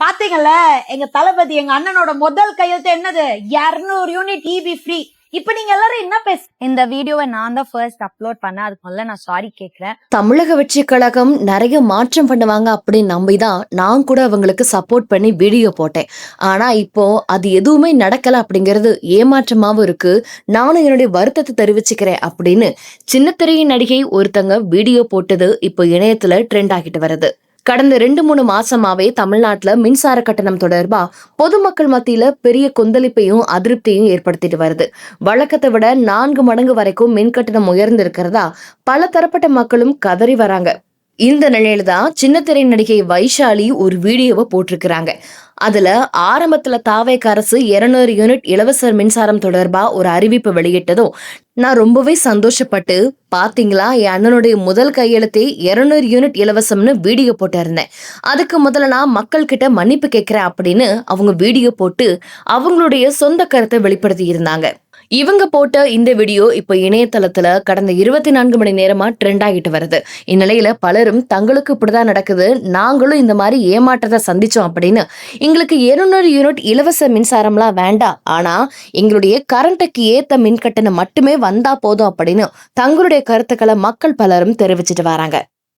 பாத்தீங்கல்ல, எங்க தளபதி எங்க அண்ணனோட முதல் கையெழுத்து என்னது? 200 யூனிட் EB ஃப்ரீ. இப்ப நீங்க எல்லாரும் என்ன இந்த வீடியோவை நான் தான் ஃபர்ஸ்ட் அப்லோட் பண்ணேன். அதுக்கு முதல்ல நான் சாரி கேட்கிறேன். தமிழக வெற்றி கழகம் நிறைய மாற்றம் பண்ணுவாங்க அப்படின்னு நம்பிதான் நான் கூட அவங்களுக்கு சப்போர்ட் பண்ணி வீடியோ போட்டேன். ஆனா இப்போ அது எதுவுமே நடக்கல அப்படிங்கிறது ஏமாற்றமாவும் இருக்கு. நானும் என்னுடைய வருத்தத்தை தெரிவிச்சுக்கிறேன் அப்படின்னு சின்னத்திரையின் நடிகை ஒருத்தங்க வீடியோ போட்டது இப்போ இணையத்துல ட்ரெண்ட் ஆகிட்டு வருது. கடந்த 2-3 மாசமாவே தமிழ்நாட்டுல மின்சார கட்டணம் தொடர்பா பொதுமக்கள் மத்தியில பெரிய கொந்தளிப்பையும் அதிருப்தியும் ஏற்படுத்திட்டு வருது. வழக்கத்தை விட 4 மடங்கு வரைக்கும் மின் கட்டணம் உயர்ந்து இருக்கிறதா பல தரப்பட்ட மக்களும் கதறி வராங்க. இந்த நிலையில தான் சின்னத்திரை நடிகை வைஷாலி ஒரு வீடியோவை போட்டிருக்கிறாங்க. அதுல ஆரம்பத்துல தாவேக அரசு 200 யூனிட் இலவச மின்சாரம் தொடர்பா ஒரு அறிவிப்பு வெளியிட்டதும் நான் ரொம்பவே சந்தோஷப்பட்டு, பாத்தீங்களா என் அண்ணனுடைய முதல் கையெழுத்தே 200 யூனிட் இலவசம்னு வீடியோ போட்டு இருந்தேன். அதுக்கு முதல்ல நான் மக்கள் கிட்ட மன்னிப்பு கேட்கிறேன் அப்படின்னு அவங்க வீடியோ போட்டு அவங்களுடைய சொந்த கருத்தை வெளிப்படுத்தி இருந்தாங்க. இவங்க போட்ட இந்த வீடியோ இப்ப இணையதளத்துல கடந்த 24 மணி நேரமா ட்ரெண்ட் ஆகிட்டு வருது. இந்நிலையில பலரும் தங்களுக்கு இப்படிதான் நடக்குது, நாங்களும் இந்த மாதிரி ஏமாற்றத்தை சந்திச்சோம் அப்படின்னு, எங்களுக்கு 200 யூனிட் இலவச மின்சாரம்லாம் வேண்டாம், ஆனா எங்களுடைய கரண்ட்டுக்கு ஏத்த மின் கட்டணம் மட்டுமே வந்தா போதும் அப்படின்னு தங்களுடைய கருத்துக்களை மக்கள் பலரும் தெரிவிச்சிட்டு வராங்க.